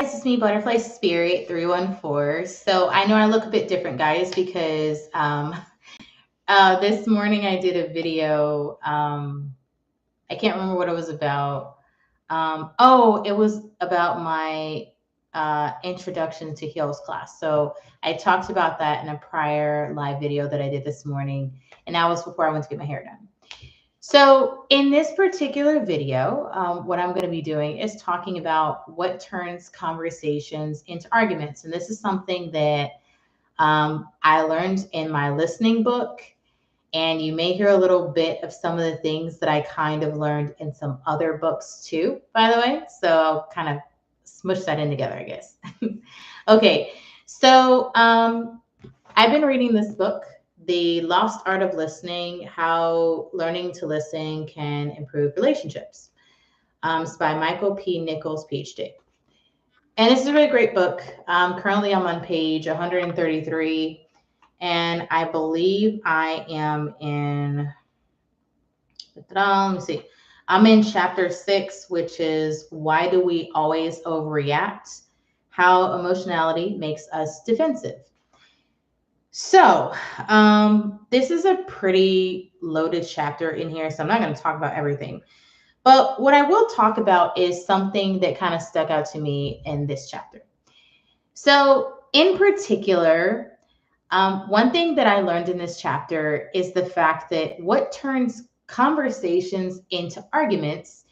Guys, it's me, Butterfly Spirit 314. So I know I look a bit different, guys, because this morning I did a video. I can't remember what it was about. It was about my introduction to heels class. So I talked about that in a prior live video that I did this morning, and that was before I went to get my hair done. So in this particular video, what I'm going to be doing is talking about what turns conversations into arguments. And this is something that I learned in my listening book. And you may hear a little bit of some of the things that I kind of learned in some other books too, by the way. So I'll kind of smush that in together, I guess. Okay, so I've been reading this book, The Lost Art of Listening: How Learning to Listen Can Improve Relationships. It's by Michael P. Nichols, PhD. And this is a really great book. Currently, I'm on page 133, and I believe I am in, let me see, I'm in chapter 6, which is Why Do We Always Overreact? How Emotionality Makes Us Defensive. So, this is a pretty loaded chapter in here, so I'm not going to talk about everything. But what I will talk about is something that kind of stuck out to me in this chapter. So, in particular, one thing that I learned in this chapter is the fact that what turns conversations into arguments,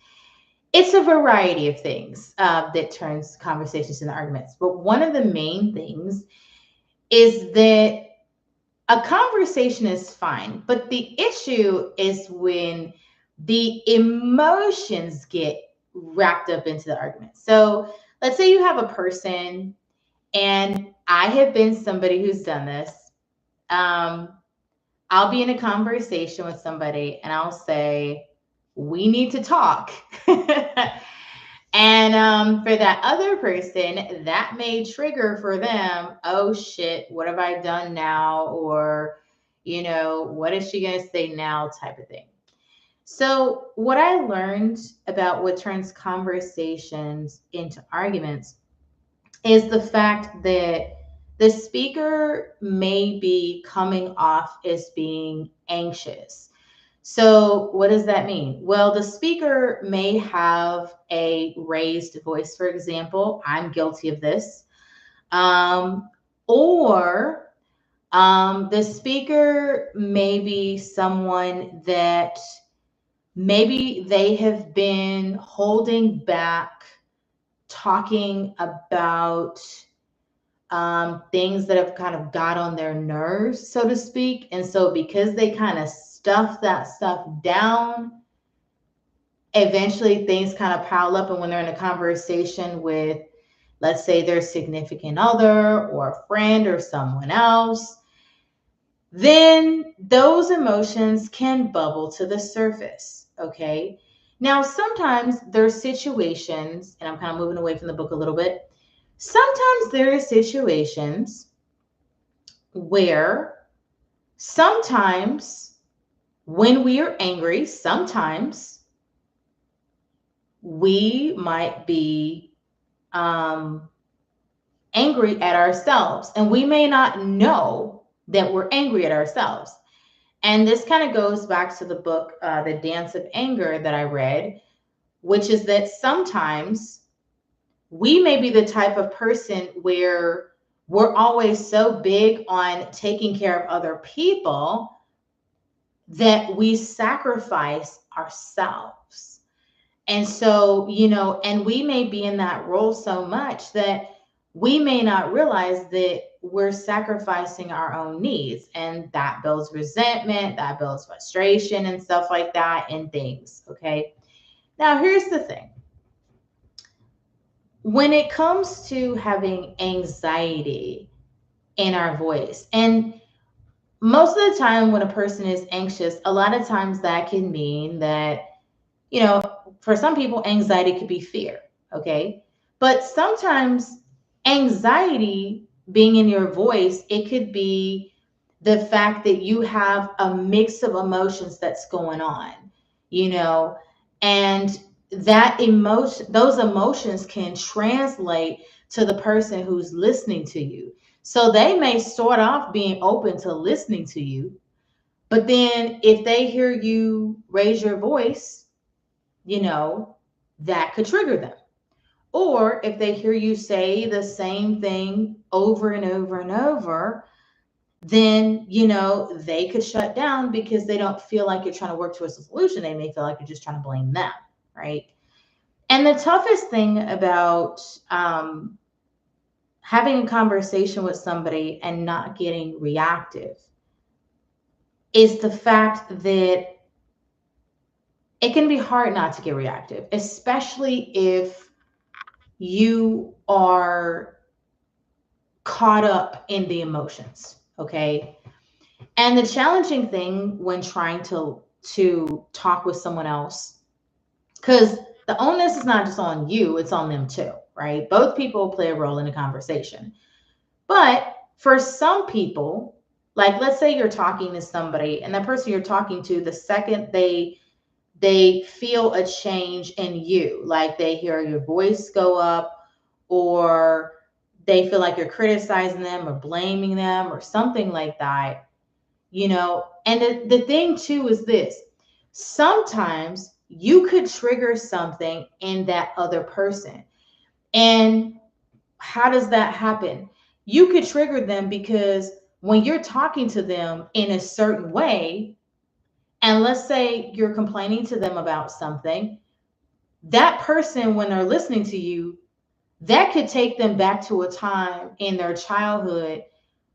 it's a variety of things that turns conversations into arguments. But one of the main things is that a conversation is fine, but the issue is when the emotions get wrapped up into the argument. So let's say you have a person, and I have been somebody who's done this. I'll be in a conversation with somebody and I'll say, we need to talk. And for that other person, that may trigger for them, oh shit, what have I done now? Or, what is she going to say now type of thing. So what I learned about what turns conversations into arguments is the fact that the speaker may be coming off as being anxious. So what does that mean? Well, the speaker may have a raised voice, for example. I'm guilty of this. Or the speaker may be someone that maybe they have been holding back talking about things that have kind of got on their nerves, so to speak. And so because they kind of stuff that stuff down, eventually things kind of pile up. And when they're in a conversation with, let's say, their significant other or a friend or someone else, then those emotions can bubble to the surface. Okay. Now, sometimes there are situations, and I'm kind of moving away from the book a little bit. Sometimes there are situations where sometimes when we are angry, sometimes we might be angry at ourselves, and we may not know that we're angry at ourselves. And this kind of goes back to the book, The Dance of Anger, that I read, which is that sometimes we may be the type of person where we're always so big on taking care of other people that we sacrifice ourselves. And so, and we may be in that role so much that we may not realize that we're sacrificing our own needs, and that builds resentment, that builds frustration and stuff like that and things. Okay. Now, here's the thing. When it comes to having anxiety in our voice, and most of the time when a person is anxious, a lot of times that can mean that, for some people, anxiety could be fear. Okay. But sometimes anxiety being in your voice, it could be the fact that you have a mix of emotions that's going on, and that emotion, those emotions can translate to the person who's listening to you. So they may start off being open to listening to you, but then if they hear you raise your voice, that could trigger them. Or if they hear you say the same thing over and over and over, then, they could shut down because they don't feel like you're trying to work towards a solution. They may feel like you're just trying to blame them, right? And the toughest thing about having a conversation with somebody and not getting reactive is the fact that it can be hard not to get reactive, especially if you are caught up in the emotions, okay? And the challenging thing when trying to talk with someone else, because the onus is not just on you, it's on them too, right? Both people play a role in a conversation. But for some people, like let's say you're talking to somebody and the person you're talking to, the second they feel a change in you, like they hear your voice go up, or they feel like you're criticizing them or blaming them or something like that, and the thing too is this: sometimes you could trigger something in that other person. And how does that happen? You could trigger them because when you're talking to them in a certain way, and let's say you're complaining to them about something, that person, when they're listening to you, that could take them back to a time in their childhood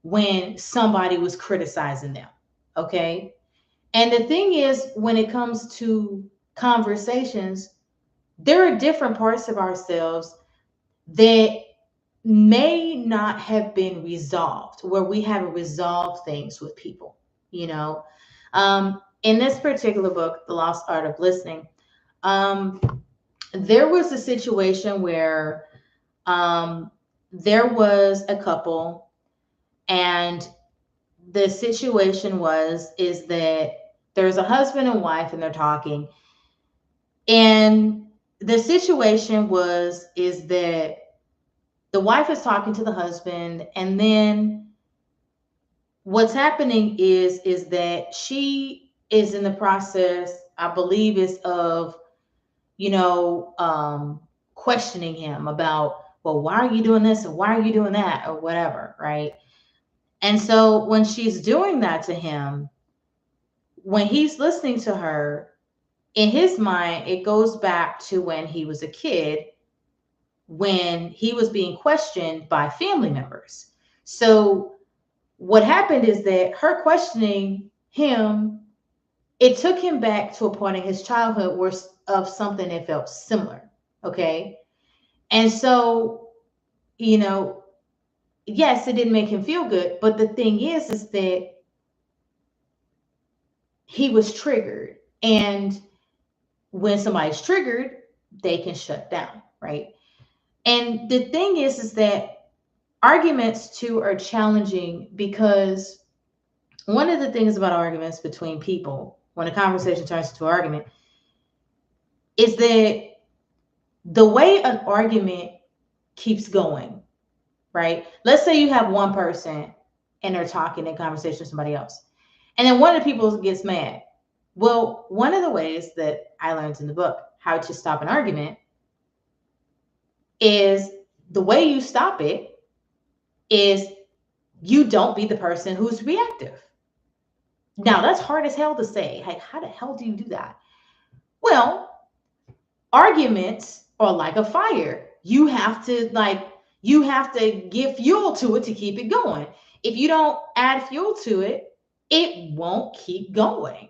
when somebody was criticizing them. Okay. And the thing is, when it comes to conversations, there are different parts of ourselves that may not have been resolved, where we haven't resolved things with people, In this particular book, The Lost Art of Listening, um, there was a situation where there was a couple, and the situation is that there's a husband and wife and they're talking, and the situation is that the wife is talking to the husband, and then what's happening is that she is in the process, I believe, is of questioning him about, well, why are you doing this and why are you doing that or whatever, right? And so when she's doing that to him, when he's listening to her, in his mind, it goes back to when he was a kid, when he was being questioned by family members. So what happened is that her questioning him, it took him back to a point in his childhood where of something that felt similar. Okay. And so, yes, it didn't make him feel good. But the thing is that he was triggered. And when somebody's triggered, they can shut down, right? And the thing is that arguments too are challenging, because one of the things about arguments between people, when a conversation turns into an argument, is that the way an argument keeps going, right? Let's say you have one person and they're talking in conversation with somebody else, and then one of the people gets mad. Well, one of the ways that I learned in the book, How to Stop an Argument, is the way you stop it is you don't be the person who's reactive. Now, that's hard as hell to say. Hey, how the hell do you do that? Well, arguments are like a fire. You have to give fuel to it to keep it going. If you don't add fuel to it, it won't keep going,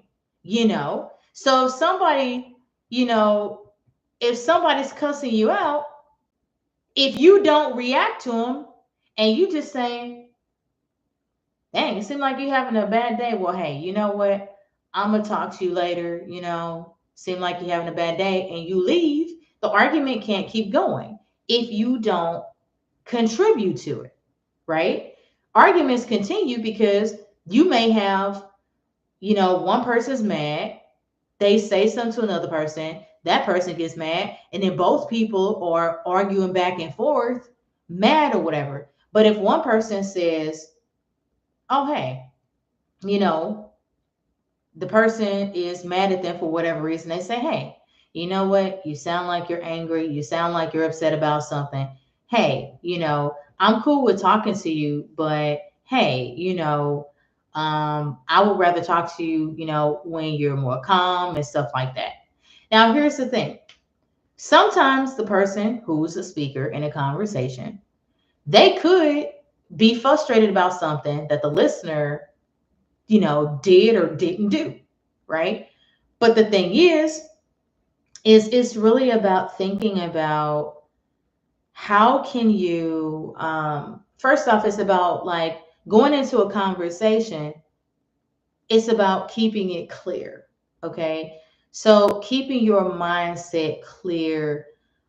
So if somebody's cussing you out, if you don't react to them and you just say, dang, it seems like you're having a bad day. Well, hey, you know what? I'm going to talk to you later, seem like you're having a bad day, and you leave, the argument can't keep going if you don't contribute to it, right? Arguments continue because you may have, one person's mad, they say something to another person, that person gets mad, and then both people are arguing back and forth. mad or whatever. But if one person says, oh, hey, you know, the person is mad at them for whatever reason, they say, hey, you know what? You sound like you're angry. You sound like you're upset about something. Hey, I'm cool with talking to you, but hey, I would rather talk to you, when you're more calm and stuff like that. Now, here's the thing. Sometimes the person who's a speaker in a conversation, they could be frustrated about something that the listener, did or didn't do, right? But the thing is it's really about thinking about how can you, first off, it's about like going into a conversation, it's about keeping it clear, okay? So keeping your mindset clear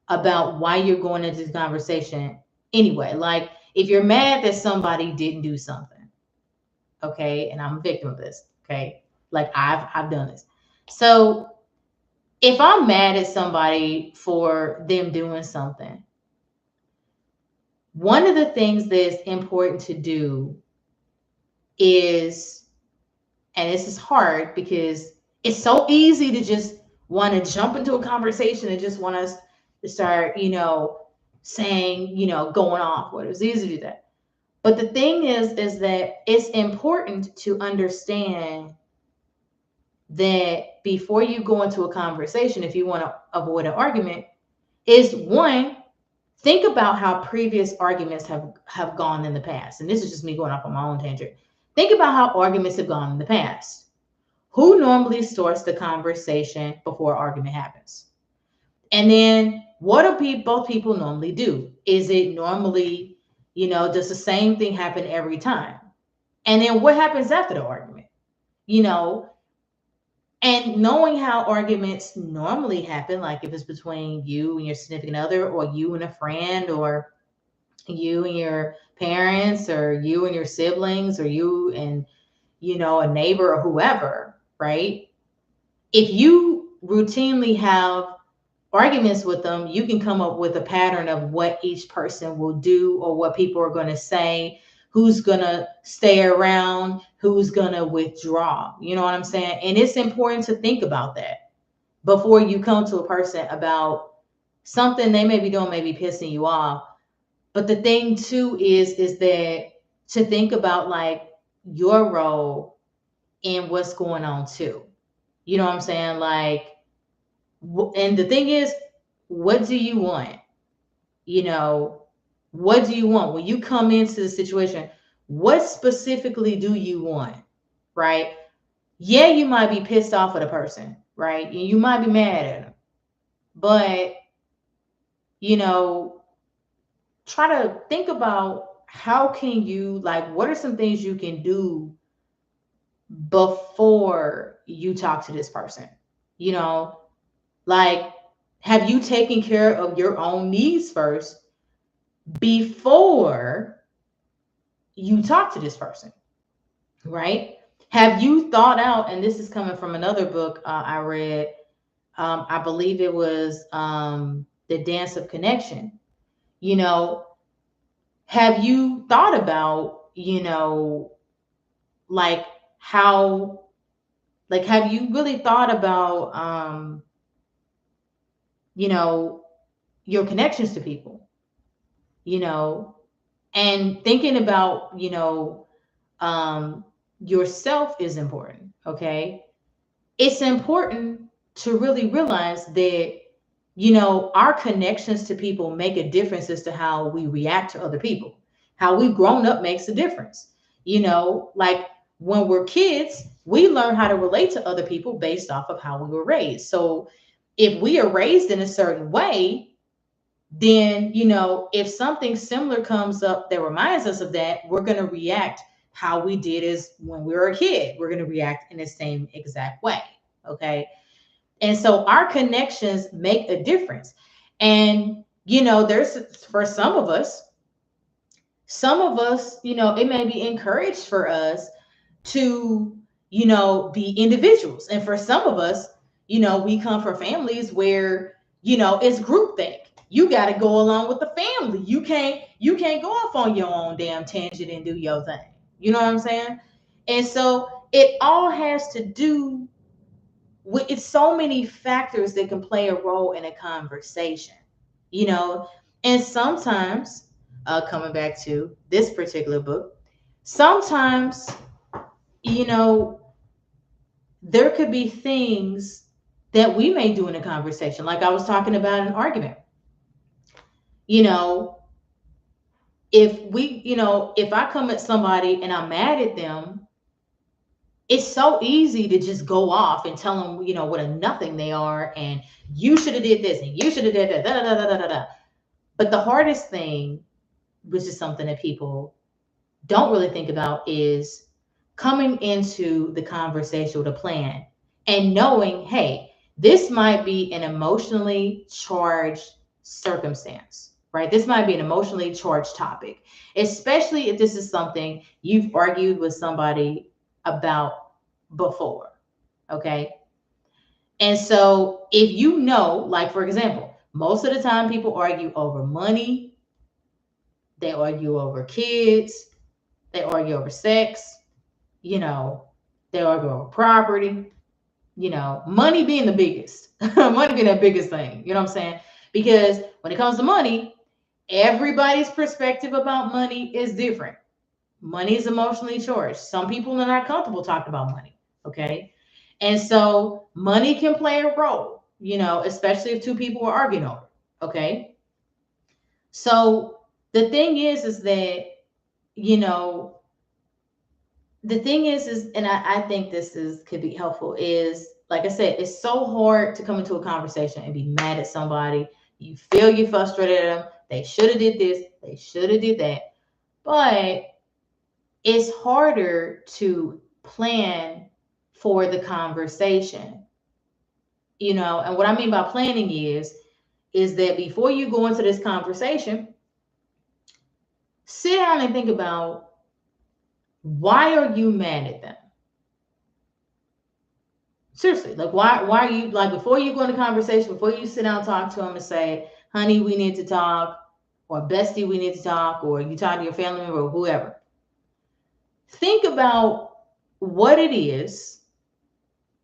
about why you're going into this conversation anyway. Like if you're mad that somebody didn't do something, okay, and I'm a victim of this, okay? Like I've done this. So if I'm mad at somebody for them doing something, one of the things that's important to do is, and this is hard because it's so easy to just want to jump into a conversation and just want us to start, saying, going off. What it's easy to do that. But the thing is that it's important to understand that before you go into a conversation, if you want to avoid an argument, is one, think about how previous arguments have gone in the past. And this is just me going off on my own tangent. Think about how arguments have gone in the past. Who normally starts the conversation before argument happens? And then what do both people normally do? Is it normally, does the same thing happen every time? And then what happens after the argument? You know, and knowing how arguments normally happen, like if it's between you and your significant other, or you and a friend, or you and your parents, or you and your siblings, or you and, a neighbor or whoever, right? If you routinely have arguments with them, you can come up with a pattern of what each person will do or what people are going to say, who's going to stay around, who's going to withdraw. You know what I'm saying? And it's important to think about that before you come to a person about something they may be doing, may be pissing you off. But the thing too is that to think about like your role in what's going on too. You know what I'm saying? Like, and the thing is, what do you want? You know, what do you want when you come into the situation? What specifically do you want? Right? Yeah, you might be pissed off at a person, right? And you might be mad at them, but you know, try to think about how can you, like, what are some things you can do before you talk to this person? You know, like, have you taken care of your own needs first before you talk to this person, right? Have you thought out, and this is coming from another book I read, I believe it was The Dance of Connection. You know, have you thought about, like how, like, have you really thought about, you know, your connections to people, you know, and thinking about, um, yourself is important. Okay. It's important to really realize that, our connections to people make a difference as to how we react to other people. How we've grown up makes a difference. Like when we're kids, we learn how to relate to other people based off of how we were raised. So if we are raised in a certain way, then, if something similar comes up that reminds us of that, we're going to react how we did as when we were a kid. We're going to react in the same exact way. Okay. And so our connections make a difference. And, there's, for some of us, it may be encouraged for us to, be individuals. And for some of us, we come from families where, it's groupthink. you got to go along with the family. You can't go off on your own damn tangent and do your thing. You know what I'm saying? And so it all has to do with, it's so many factors that can play a role in a conversation, you know. And sometimes, coming back to this particular book, sometimes, you know, there could be things that we may do in a conversation. Like I was talking about an argument. You know, if I come at somebody and I'm mad at them, it's so easy to just go off and tell them, what a nothing they are, and you should have did this, and you should have did that, da, da, da, da, da, da. But the hardest thing, which is something that people don't really think about, is coming into the conversation with a plan and knowing, hey, this might be an emotionally charged circumstance, right? This might be an emotionally charged topic, especially if this is something you've argued with somebody about before, okay? And so if like for example, most of the time people argue over money, they argue over kids, they argue over sex, you know, they argue over property, money being the biggest, money being the biggest thing, you know what I'm saying? Because when it comes to money, everybody's perspective about money is different. Money is emotionally charged. Some people are not comfortable talking about money, okay? And so money can play a role, especially if two people are arguing over it, okay? So the thing is that, you know, the thing is, and I think this could be helpful, is like I said, it's so hard to come into a conversation and be mad at somebody. You feel you frustrated at them. They should have did this. They should have did that. But it's harder to plan for the conversation, and what I mean by planning is that before you go into this conversation, sit down and think about, why are you mad at them? Seriously, like why are you, like, before you go into conversation, before you sit down and talk to them and say, honey, we need to talk, or bestie, we need to talk, or you talk to your family member or whoever, think about what it is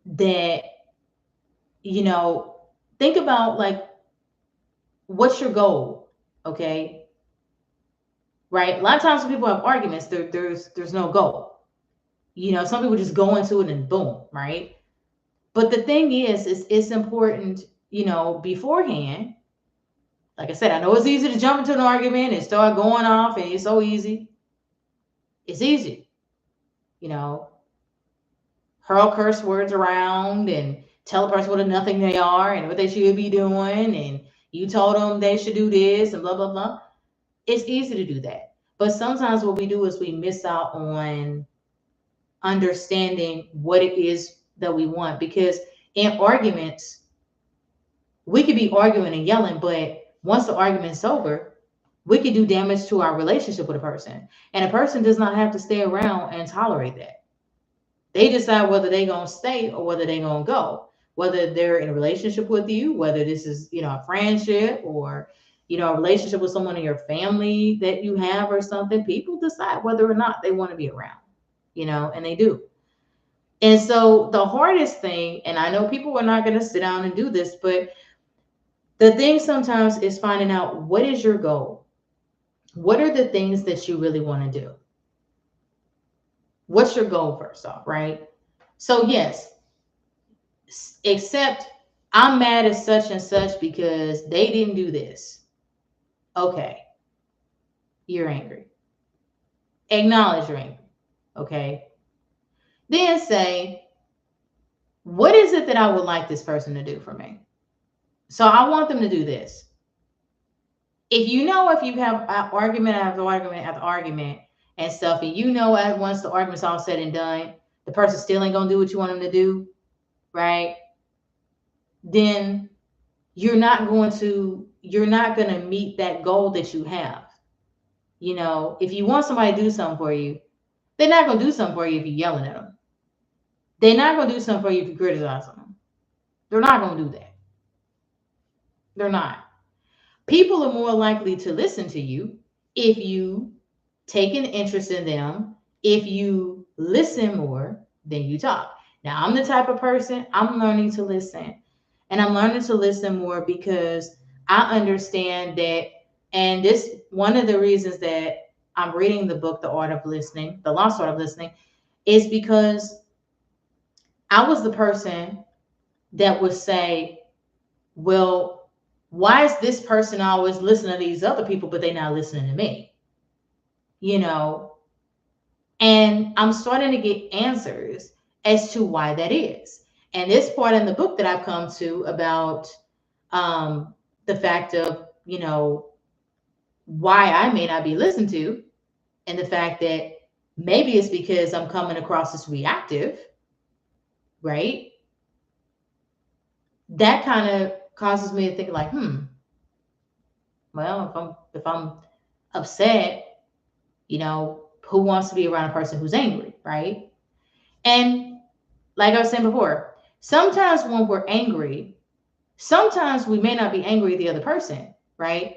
that, think about, like, what's your goal, okay? Right? A lot of times when people have arguments, there's no goal. Some people just go into it and boom, right? But the thing is it's important, beforehand. Like I said, I know it's easy to jump into an argument and start going off, and it's so easy. It's easy, hurl curse words around and tell a person what a nothing they are and what they should be doing, and you told them they should do this and blah, blah, blah. It's easy to do that. But sometimes what we do is we miss out on understanding what it is that we want. Because in arguments, we could be arguing and yelling, but once the argument's over, we could do damage to our relationship with a person. And a person does not have to stay around and tolerate that. They decide whether they're going to stay or whether they're going to go, whether they're in a relationship with you, whether this is, a friendship, or, a relationship with someone in your family that you have or something. People decide whether or not they want to be around, and they do. And so the hardest thing, and I know people are not going to sit down and do this, but the thing sometimes is finding out, what is your goal? What are the things that you really want to do? What's your goal, first off, right? So yes, except I'm mad at such and such because they didn't do this. Okay. You're angry. Acknowledge you're angry. Okay. Then say, what is it that I would like this person to do for me? So I want them to do this. If you have argument after argument after argument and stuff, and once the argument's all said and done, the person still ain't gonna do what you want them to do, right? Then you're not gonna meet that goal that you have. If you want somebody to do something for you, they're not gonna do something for you if you're yelling at them. They're not gonna do something for you if you criticize them. They're not gonna do that. They're not. People are more likely to listen to you if you take an interest in them, if you listen more than you talk. Now, I'm the type of person, I'm learning to listen. And I'm learning to listen more because I understand that, and this one of the reasons that I'm reading the book, The Art of Listening, The Lost Art of Listening, is because I was the person that would say, well, why is this person always listening to these other people, but they're not listening to me? You know, and I'm starting to get answers as to why that is. And this part in the book that I've come to about the fact of, why I may not be listened to, and the fact that maybe it's because I'm coming across as reactive, right? That kind of causes me to think like, well, if I'm upset, who wants to be around a person who's angry, right? And like I was saying before, sometimes when we're angry, sometimes we may not be angry at the other person, right?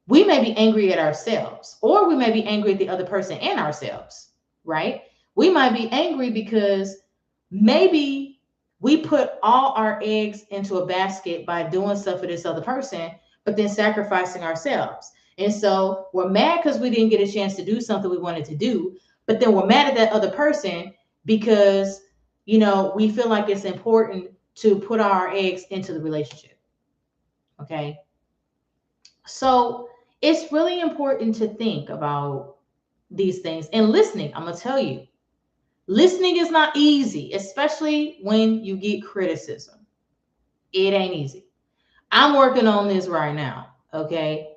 We may be angry at ourselves, or we may be angry at the other person and ourselves, right? We might be angry because maybe we put all our eggs into a basket by doing stuff for this other person, but then sacrificing ourselves. And so we're mad because we didn't get a chance to do something we wanted to do, but then we're mad at that other person because, we feel like it's important to put our eggs into the relationship. Okay. So it's really important to think about these things and listening. I'm going to tell you, listening is not easy, especially when you get criticism. It ain't easy. I'm working on this right now. Okay.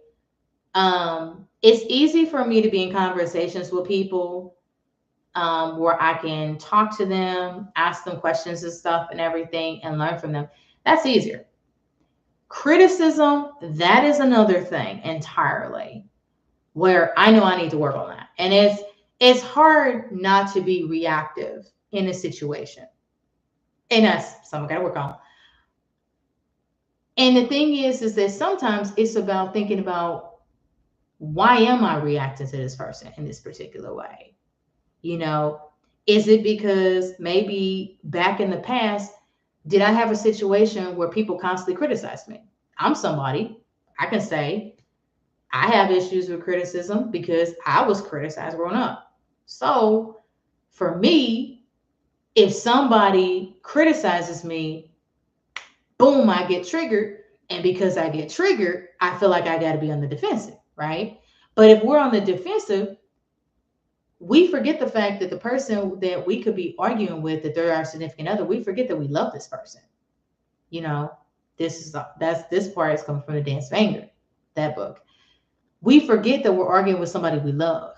It's easy for me to be in conversations with people where I can talk to them, ask them questions and stuff and everything, and learn from them. That's easier. Criticism, that is another thing entirely, where I know I need to work on that. And it's hard not to be reactive in a situation. And that's something I gotta work on. And the thing is that sometimes it's about thinking about, why am I reacting to this person in this particular way? You know, is it because maybe back in the past, did I have a situation where people constantly criticized me? I'm somebody, I can say, I have issues with criticism because I was criticized growing up. So for me, if somebody criticizes me, boom, I get triggered. And because I get triggered, I feel like I got to be on the defensive, right? But if we're on the defensive, we forget the fact that the person that we could be arguing with, that they're our significant other, we forget that we love this person. You know, this part is coming from The Dance of Anger, that book. We forget that we're arguing with somebody we love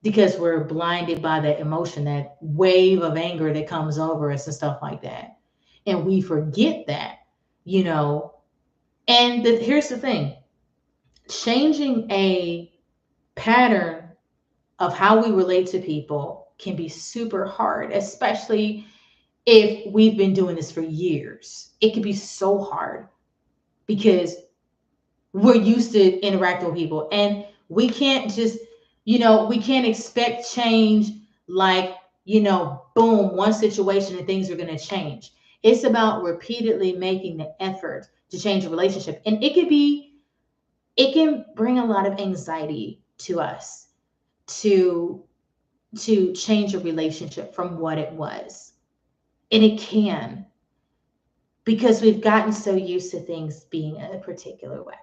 because we're blinded by that emotion, that wave of anger that comes over us and stuff like that. And we forget that, you know. And here's the thing, changing a pattern of how we relate to people can be super hard, especially if we've been doing this for years. It can be so hard because we're used to interacting with people, and we can't just, we can't expect change like, boom, one situation and things are going to change. It's about repeatedly making the effort to change a relationship. And it can bring a lot of anxiety to us to change a relationship from what it was. And it can, because we've gotten so used to things being a particular way.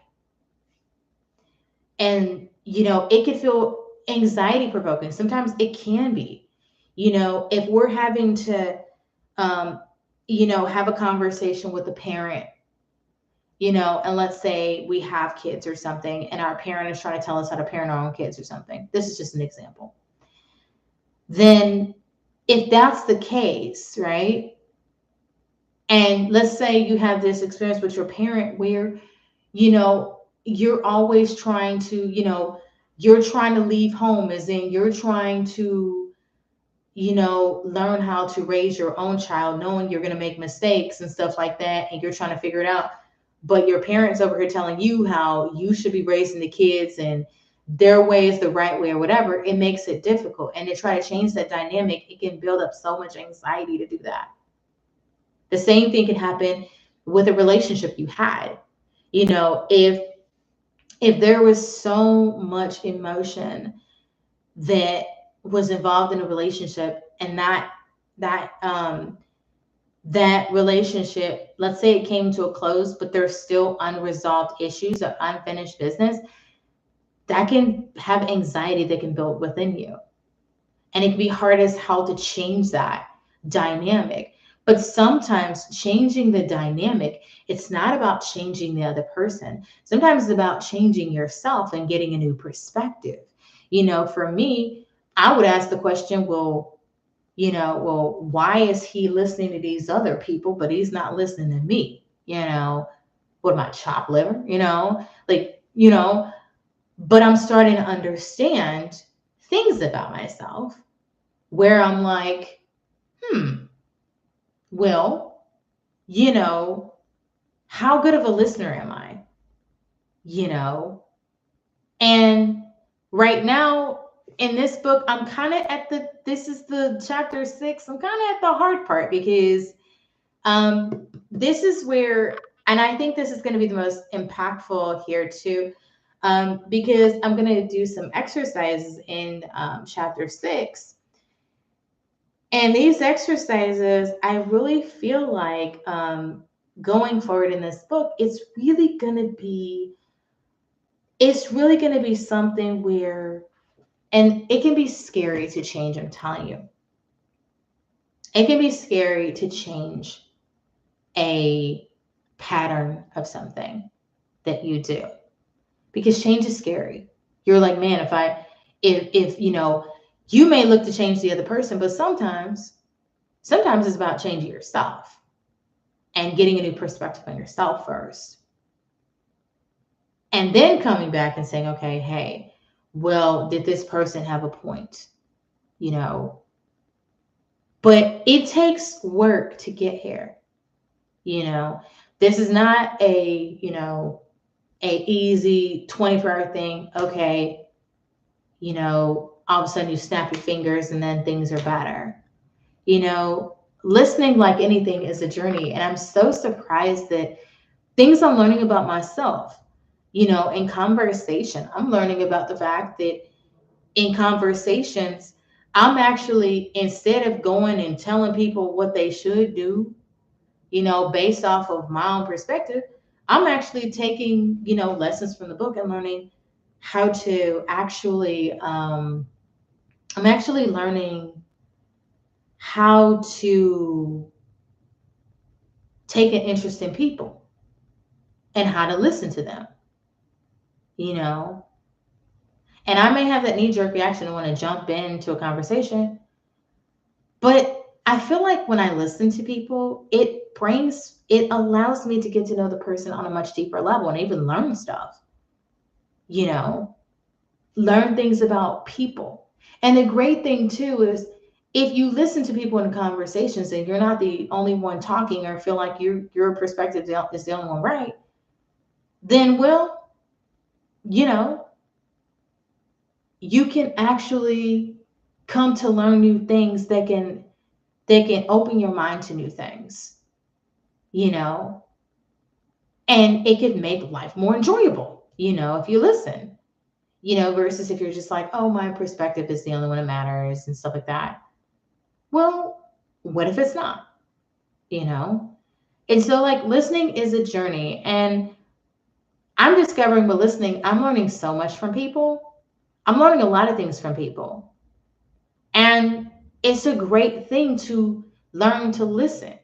And, it can feel anxiety provoking. Sometimes it can be, if we're having to, have a conversation with a parent, and let's say we have kids or something, and our parent is trying to tell us how to parent our own kids or something. This is just an example. Then if that's the case, right? And let's say you have this experience with your parent where, you're always trying to, you're trying to leave home, as in you're trying to, learn how to raise your own child, knowing you're going to make mistakes and stuff like that. And you're trying to figure it out. but your parents over here telling you how you should be raising the kids and their way is the right way or whatever, it makes it difficult. And to try to change that dynamic, it can build up so much anxiety to do that. The same thing can happen with a relationship you had. You know, if there was so much emotion that was involved in a relationship, and that that relationship, let's say it came to a close, but there's still unresolved issues or unfinished business, that can have anxiety that can build within you. And it can be hard as how to change that dynamic. But sometimes changing the dynamic, it's not about changing the other person. Sometimes it's about changing yourself and getting a new perspective. You know, for me, I would ask the question, well, why is he listening to these other people, but he's not listening to me? What am I, chopped liver? But I'm starting to understand things about myself where I'm like, well, how good of a listener am I? You know, and right now in this book, I'm kind of this is the chapter 6. I'm kind of at the hard part because this is where, and I think this is going to be the most impactful here too, because I'm going to do some exercises in chapter 6. And these exercises, I really feel like going forward in this book, it's really going to be something where, and it can be scary to change, I'm telling you. It can be scary to change a pattern of something that you do, because change is scary. You're like, man, if you may look to change the other person, but sometimes it's about changing yourself and getting a new perspective on yourself first. And then coming back and saying, okay, hey, well, did this person have a point? But it takes work to get here. This is not a easy 24-hour thing. Okay, all of a sudden you snap your fingers and then things are better. Listening, like anything, is a journey. And I'm so surprised that things I'm learning about myself, in conversation, I'm learning about the fact that in conversations, I'm actually, instead of going and telling people what they should do, based off of my own perspective, I'm actually taking, lessons from the book and learning how to actually, I'm actually learning how to take an interest in people and how to listen to them, And I may have that knee-jerk reaction and want to jump into a conversation, but I feel like when I listen to people, it allows me to get to know the person on a much deeper level and even learn stuff, learn things about people. And the great thing too is if you listen to people in conversations and you're not the only one talking or feel like your perspective is the only one right, then, well, you can actually come to learn new things that can open your mind to new things, and it can make life more enjoyable, if you listen, versus if you're just like, oh, my perspective is the only one that matters and stuff like that. Well, what if it's not, And so, like, listening is a journey, and I'm discovering with listening, I'm learning so much from people. I'm learning a lot of things from people. And it's a great thing to learn to listen.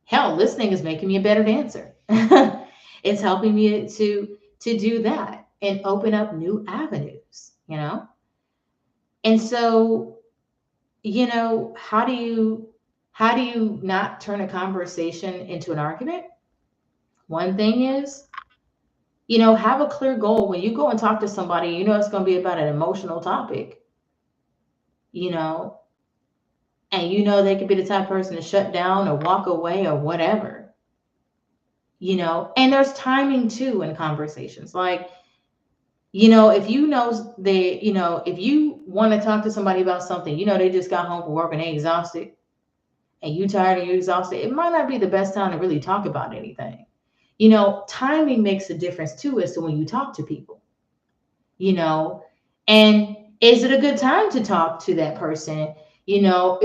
Hell, listening is making me a better dancer. It's helping me to do that and open up new avenues, And so, how do you not turn a conversation into an argument? One thing is, have a clear goal. When you go and talk to somebody, it's going to be about an emotional topic, and they could be the type of person to shut down or walk away or whatever. And there's timing too in conversations. Like, if if you want to talk to somebody about something, they just got home from work and they exhausted, and you tired and you're exhausted, it might not be the best time to really talk about anything. Timing makes a difference too as to when you talk to people, you know, and is it a good time to talk to that person? Are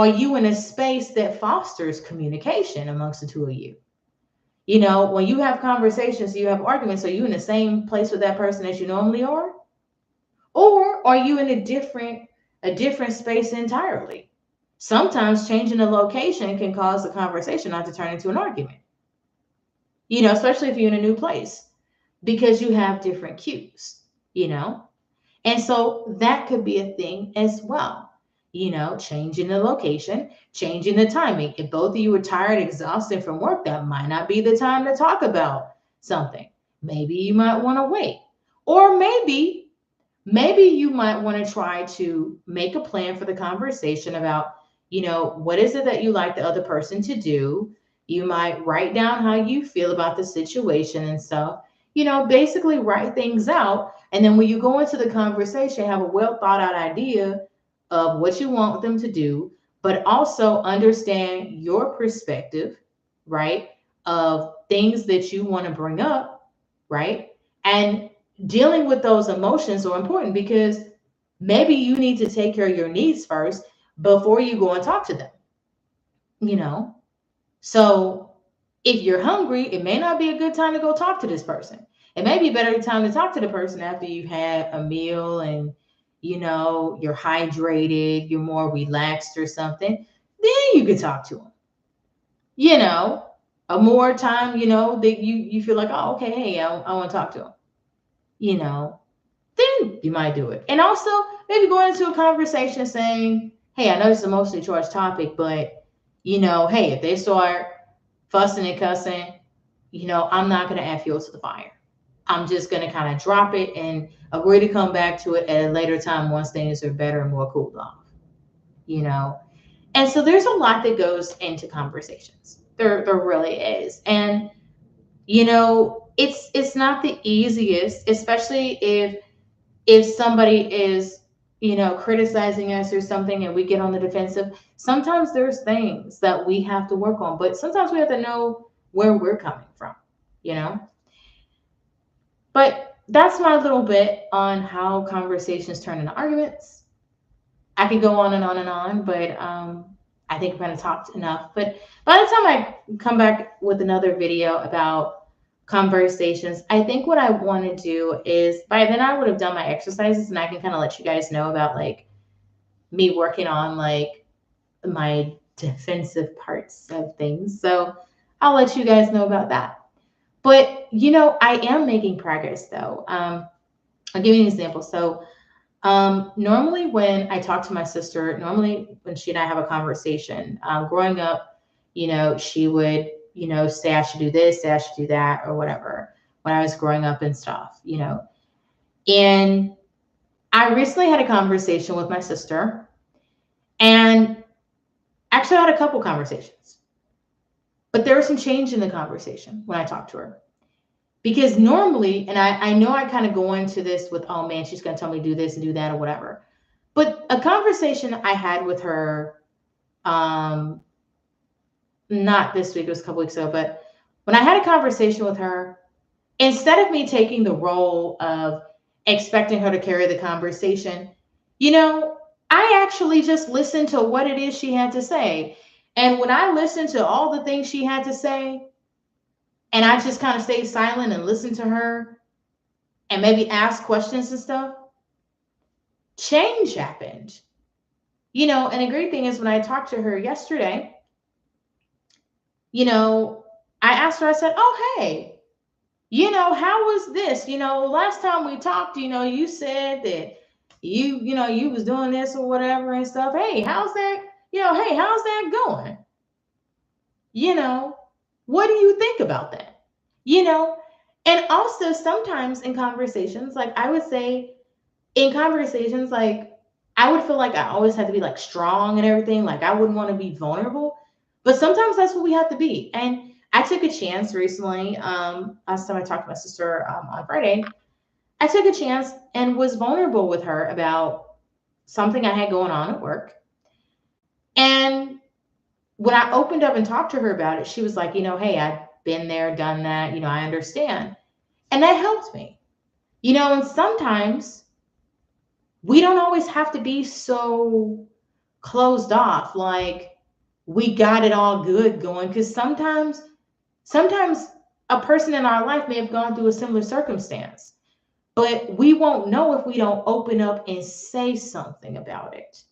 you in a space that fosters communication amongst the two of you? When you have conversations, you have arguments, are you in the same place with that person as you normally are? Or are you in a different space entirely? Sometimes changing the location can cause the conversation not to turn into an argument, especially if you're in a new place, because you have different cues, you know? And so that could be a thing as well. Changing the location, changing the timing. If both of you are tired, exhausted from work, that might not be the time to talk about something. Maybe you might want to wait. Or maybe you might want to try to make a plan for the conversation about, what is it that you like the other person to do? You might write down how you feel about the situation and stuff. Basically write things out. And then when you go into the conversation, have a well thought out idea of what you want them to do, but also understand your perspective, right? Of things that you want to bring up, right? And dealing with those emotions are important because maybe you need to take care of your needs first before you go and talk to them, you know? So if you're hungry, it may not be a good time to go talk to this person. It may be a better time to talk to the person after you've had a meal and you're hydrated, you're more relaxed or something. Then you can talk to them. A more time, that you feel like, oh, okay, hey, I want to talk to them. Then you might do it. And also maybe going into a conversation saying, hey, I know this is a mostly charged topic, but hey, if they start fussing and cussing, I'm not going to add fuel to the fire. I'm just going to kind of drop it and agree to come back to it at a later time once things are better and more cooled off, you know? And so there's a lot that goes into conversations. There really is. And, it's not the easiest, especially if somebody is, criticizing us or something and we get on the defensive. Sometimes there's things that we have to work on, but sometimes we have to know where we're coming from, you know? But that's my little bit on how conversations turn into arguments. I could go on and on and on, but I think I've kind of talked enough. But by the time I come back with another video about conversations, I think what I want to do is by then I would have done my exercises and I can kind of let you guys know about like me working on like my defensive parts of things. So I'll let you guys know about that. But I am making progress though. I'll give you an example. So normally when I talk to my sister, normally when she and I have a conversation, growing up, she would, say I should do this, say I should do that, or whatever, when I was growing up and stuff, And I recently had a conversation with my sister, and actually I had a couple conversations, but there was some change in the conversation when I talked to her. Because normally, and I know I kind of go into this with, oh man, she's going to tell me to do this and do that or whatever. But a conversation I had with her, not this week, it was a couple weeks ago, but when I had a conversation with her, instead of me taking the role of expecting her to carry the conversation, I actually just listened to what it is she had to say. And when I listened to all the things she had to say, and I just kind of stayed silent and listened to her and maybe ask questions and stuff, change happened. And the great thing is when I talked to her yesterday, I asked her, I said, oh, hey, how was this? Last time we talked, you said that you was doing this or whatever and stuff. Hey, how's that? Hey, how's that going? What do you think about that? And also sometimes in conversations, like I would say in conversations, like I would feel like I always had to be like strong and everything. Like I wouldn't want to be vulnerable. But sometimes that's what we have to be. And I took a chance recently. Last time I talked to my sister on Friday, I took a chance and was vulnerable with her about something I had going on at work. And when I opened up and talked to her about it, she was like, hey, I've been there, done that, I understand. And that helped me. And sometimes we don't always have to be so closed off, like we got it all good going. Because sometimes a person in our life may have gone through a similar circumstance, but we won't know if we don't open up and say something about it.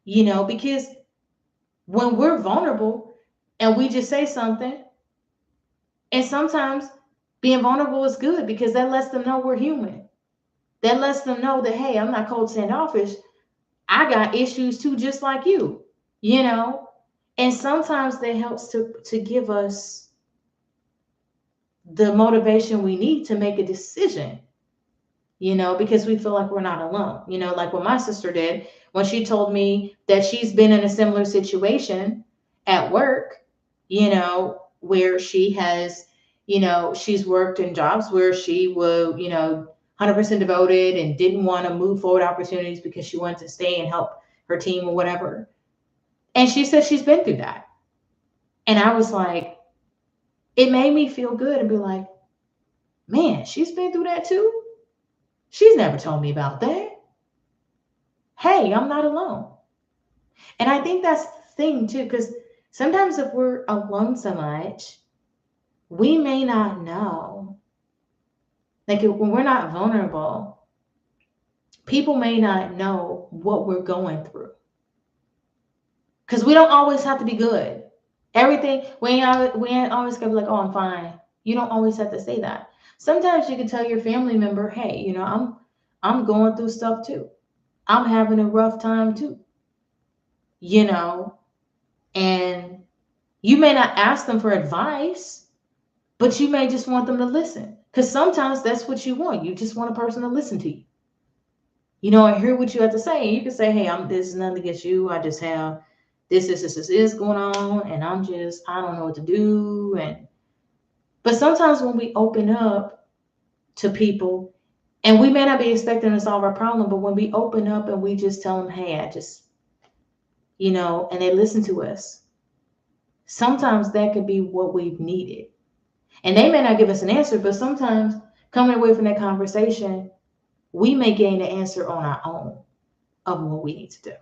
Because when we're vulnerable and we just say something, and sometimes being vulnerable is good because that lets them know we're human. That lets them know that, hey, I'm not cold standoffish. I got issues too, just like you, And sometimes that helps to give us the motivation we need to make a decision, because we feel like we're not alone. Like what my sister did when she told me that she's been in a similar situation at work, where she has, she's worked in jobs where she was, 100% devoted and didn't want to move forward opportunities because she wanted to stay and help her team or whatever. And she said she's been through that. And I was like, it made me feel good and be like, man, she's been through that too. She's never told me about that. Hey, I'm not alone. And I think that's the thing too, because sometimes if we're alone so much, we may not know. Like when we're not vulnerable, people may not know what we're going through. Because we don't always have to be good. Everything, we ain't always gonna be like, oh, I'm fine. You don't always have to say that. Sometimes you can tell your family member, hey, I'm going through stuff too. I'm having a rough time too. And you may not ask them for advice, but you may just want them to listen. Because sometimes that's what you want. You just want a person to listen to you. I hear what you have to say. And you can say, hey, this is nothing against you. I just have this is going on, and I don't know what to do. But sometimes when we open up to people, and we may not be expecting to solve our problem, but when we open up and we just tell them, hey, I just, and they listen to us, sometimes that could be what we've needed. And they may not give us an answer, but sometimes coming away from that conversation, we may gain the answer on our own of what we need to do,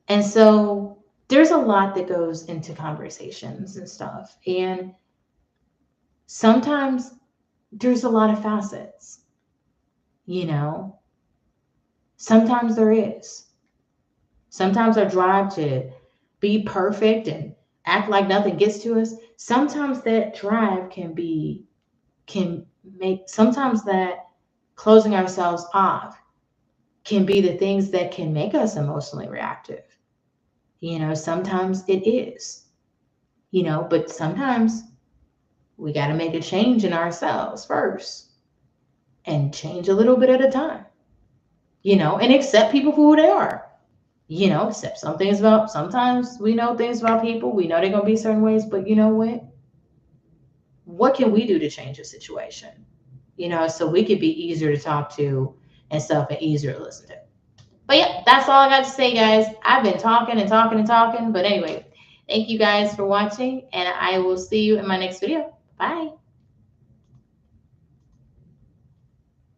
And so there's a lot that goes into conversations and stuff. And sometimes there's a lot of facets, Sometimes there is. Sometimes our drive to be perfect and act like nothing gets to us, sometimes that drive sometimes that closing ourselves off can be the things that can make us emotionally reactive. Sometimes it is, but sometimes we got to make a change in ourselves first and change a little bit at a time, and accept people for who they are, accept sometimes we know things about people. We know they're going to be certain ways, but you know what? What can we do to change the situation? So we could be easier to talk to and stuff and easier to listen to. But yeah, that's all I got to say, guys. I've been talking and talking and talking. But anyway, thank you guys for watching, and I will see you in my next video. Bye.